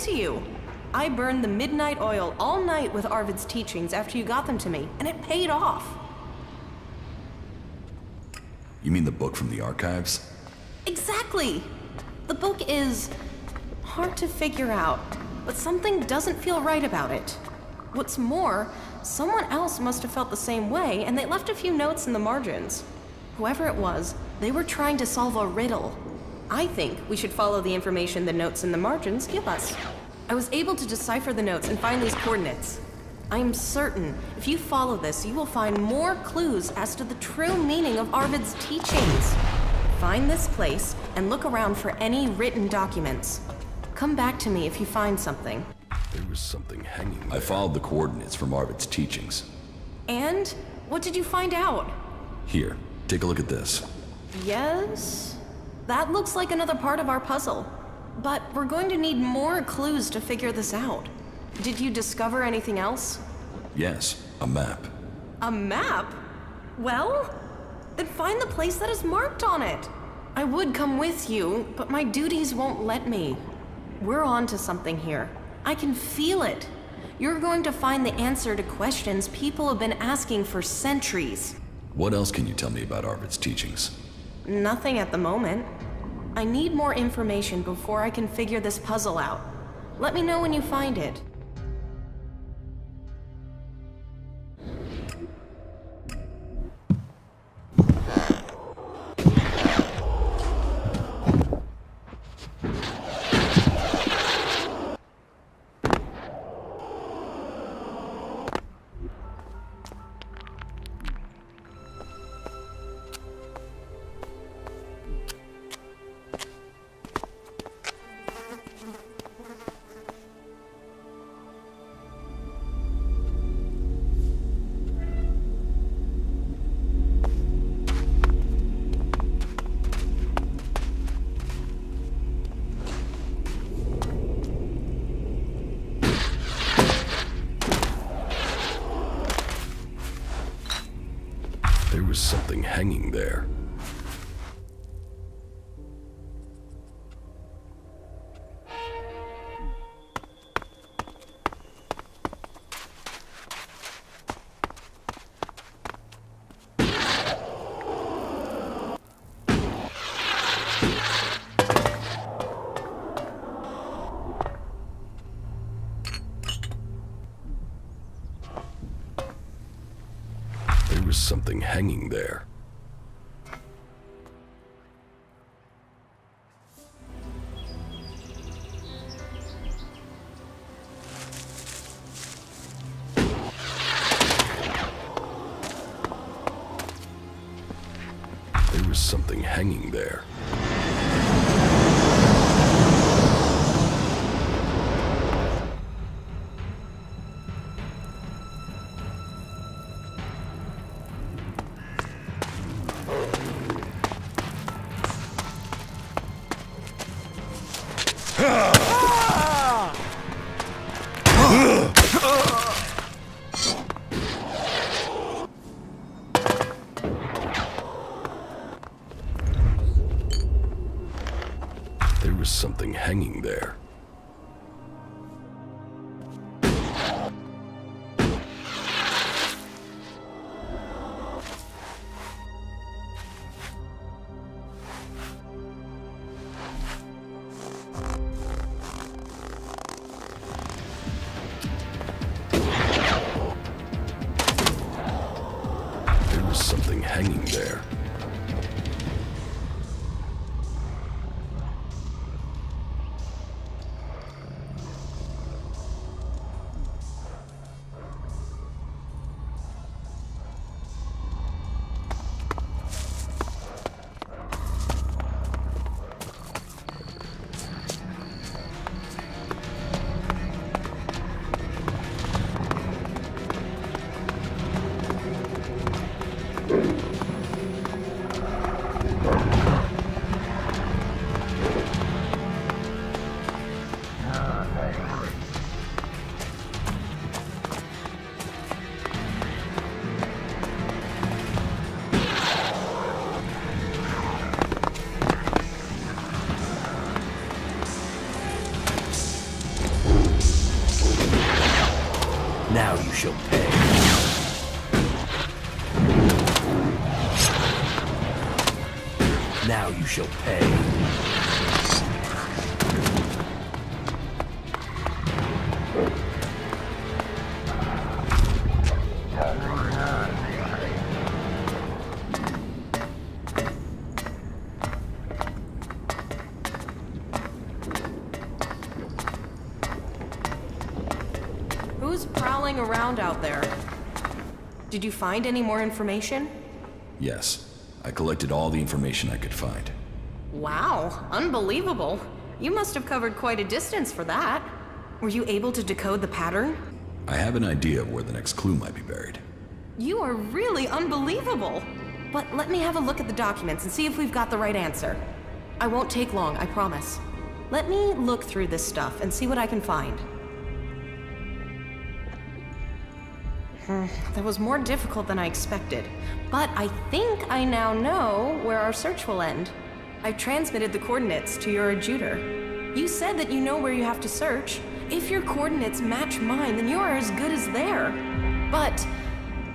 to you. I burned the midnight oil all night with Arvid's teachings after you got them to me, and it paid off. You mean the book from the archives? Exactly! The book is hard to figure out, but something doesn't feel right about it. What's more, someone else must have felt the same way, and they left a few notes in the margins. Whoever it was, they were trying to solve a riddle. I think we should follow the information the notes in the margins give us. I was able to decipher the notes and find these coordinates. I'm certain if you follow this, you will find more clues as to the true meaning of Arvid's teachings. Find this place and look around for any written documents. Come back to me if you find something. There was something hanging there. I followed the coordinates from Arvid's teachings. And? What did you find out? Here, take a look at this. Yes? That looks like another part of our puzzle. But we're going to need more clues to figure this out. Did you discover anything else? Yes, a map. A map? Well, then find the place that is marked on it. I would come with you, but my duties won't let me. We're on to something here. I can feel it. You're going to find the answer to questions people have been asking for centuries. What else can you tell me about Arvid's teachings? Nothing at the moment. I need more information before I can figure this puzzle out. Let me know when you find it. There was something hanging there. There was something hanging there. There was something hanging there. There was something hanging there. There was something hanging there. Now you shall pay. Who's prowling around out there? Did you find any more information? Yes. I collected all the information I could find. Wow, unbelievable. You must have covered quite a distance for that. Were you able to decode the pattern? I have an idea of where the next clue might be buried. You are really unbelievable. But let me have a look at the documents and see if we've got the right answer. I won't take long, I promise. Let me look through this stuff and see what I can find. That was more difficult than I expected, but I think I now know where our search will end. I've transmitted the coordinates to your adjutor. You said that you know where you have to search. If your coordinates match mine, then you are as good as there. But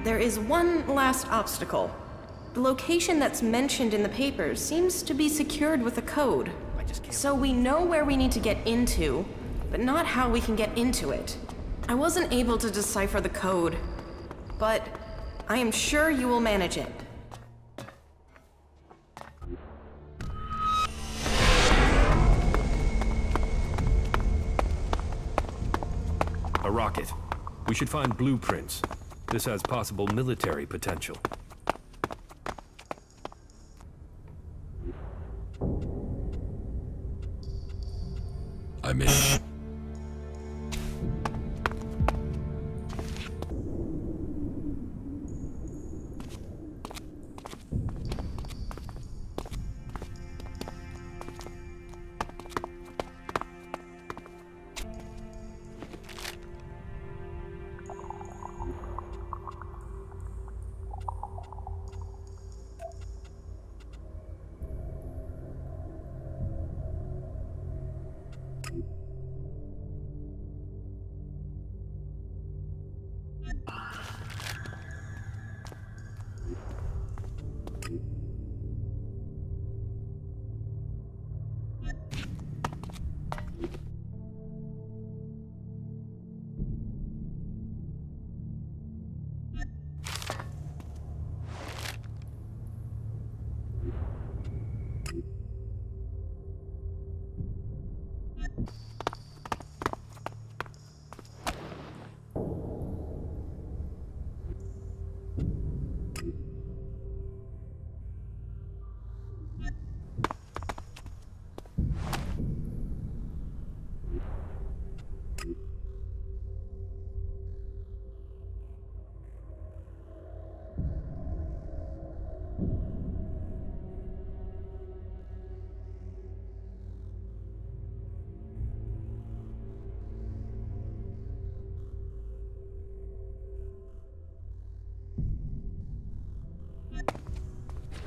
there is one last obstacle. The location that's mentioned in the papers seems to be secured with a code. So we know where we need to get into, but not how we can get into it. I wasn't able to decipher the code, but I am sure you will manage it. A rocket. We should find blueprints. This has possible military potential. I'm in.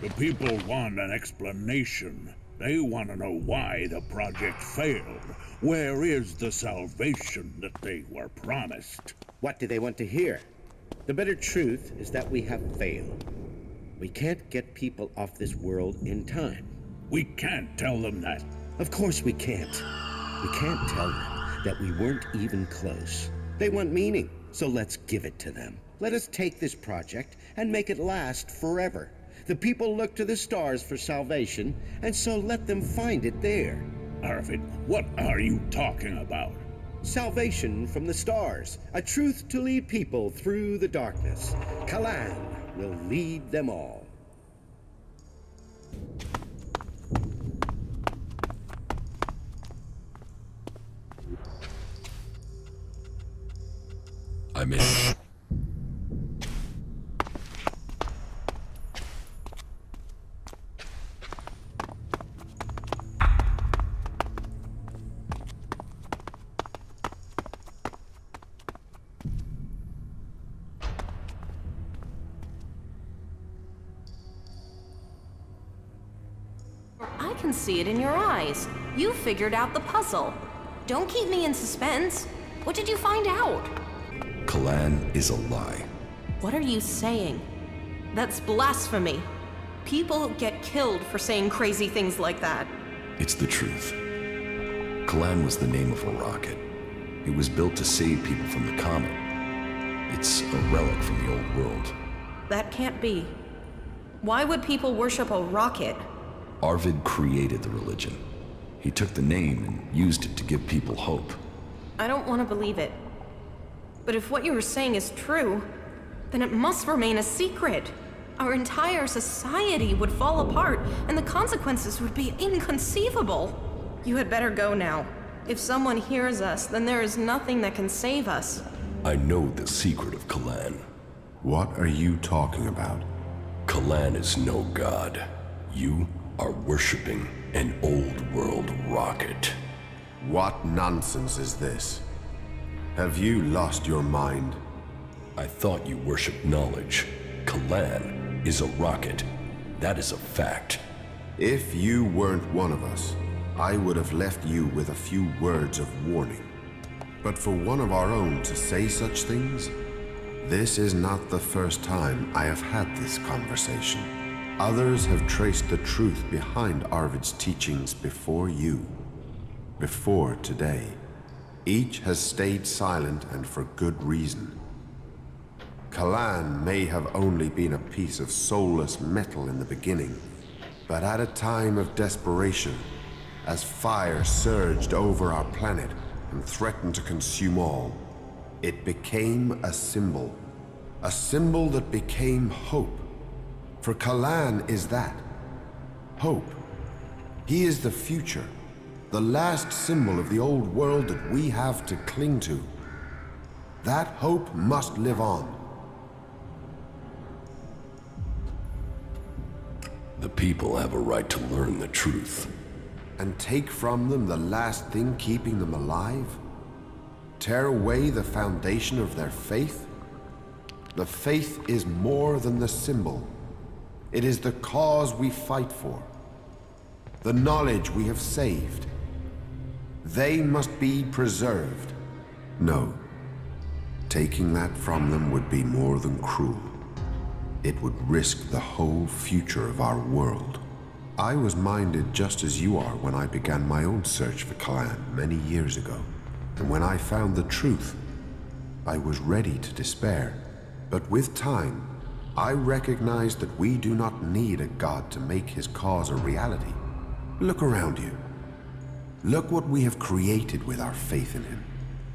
The people want an explanation. They want to know why the project failed. Where is the salvation that they were promised? What do they want to hear? The bitter truth is that we have failed. We can't get people off this world in time. We can't tell them that. Of course we can't. We can't tell them that we weren't even close. They want meaning, so let's give it to them. Let us take this project and make it last forever. The people look to the stars for salvation, and so let them find it there. Arvid, what are you talking about? Salvation from the stars, a truth to lead people through the darkness. Calaan will lead them all. I'm in. I can see it in your eyes. You figured out the puzzle. Don't keep me in suspense. What did you find out? Calaan is a lie. What are you saying? That's blasphemy. People get killed for saying crazy things like that. It's the truth. Calaan was the name of a rocket. It was built to save people from the comet. It's a relic from the old world. That can't be. Why would people worship a rocket? Arvid created the religion. He took the name and used it to give people hope. I don't want to believe it. But if what you were saying is true, then it must remain a secret. Our entire society would fall apart, and the consequences would be inconceivable. You had better go now. If someone hears us, then there is nothing that can save us. I know the secret of Calaan. What are you talking about? Calaan is no god. You are worshipping an old world rocket. What nonsense is this? Have you lost your mind? I thought you worshipped knowledge. Calaan is a rocket. That is a fact. If you weren't one of us, I would have left you with a few words of warning. But for one of our own to say such things, this is not the first time I have had this conversation. Others have traced the truth behind Arvid's teachings before you, before today. Each has stayed silent, and for good reason. Calaan may have only been a piece of soulless metal in the beginning, but at a time of desperation, as fire surged over our planet and threatened to consume all, it became a symbol that became hope. For Calaan is that, hope. He is the future, the last symbol of the old world that we have to cling to. That hope must live on. The people have a right to learn the truth. And take from them the last thing keeping them alive? Tear away the foundation of their faith? The faith is more than the symbol. It is the cause we fight for. The knowledge we have saved. They must be preserved. No. Taking that from them would be more than cruel. It would risk the whole future of our world. I was minded just as you are when I began my own search for Calaan many years ago. And when I found the truth, I was ready to despair. But with time, I recognized that we do not need a god to make his cause a reality. Look around you. Look what we have created with our faith in him.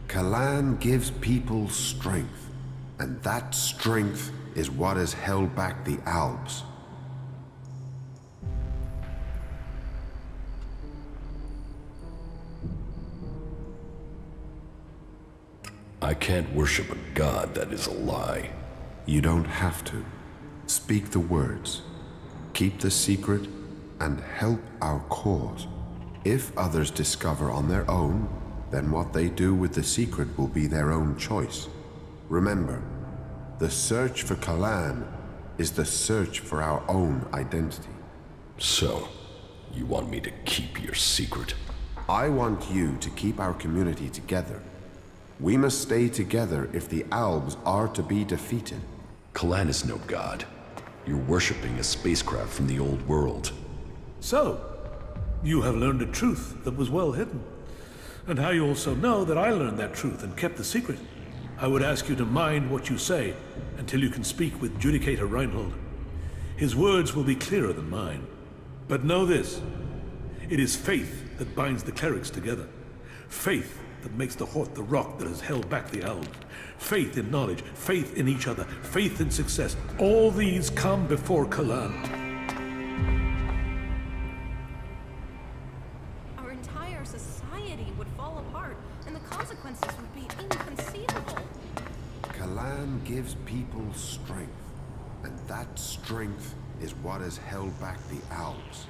Calaan gives people strength, and that strength is what has held back the Albs. I can't worship a god that is a lie. You don't have to. Speak the words, keep the secret, and help our cause. If others discover on their own, then what they do with the secret will be their own choice. Remember, the search for Calaan is the search for our own identity. So, you want me to keep your secret? I want you to keep our community together. We must stay together if the Albs are to be defeated. Calaan is no god. You're worshipping a spacecraft from the old world. So, you have learned a truth that was well hidden. And how you also know that I learned that truth and kept the secret. I would ask you to mind what you say until you can speak with Judicator Reinhold. His words will be clearer than mine. But know this, it is faith that binds the Clerics together. Faith that makes the Hort the rock that has held back the Elves. Faith in knowledge, faith in each other, faith in success. All these come before Calaan. Our entire society would fall apart, and the consequences would be inconceivable. Calaan gives people strength, and that strength is what has held back the Albs.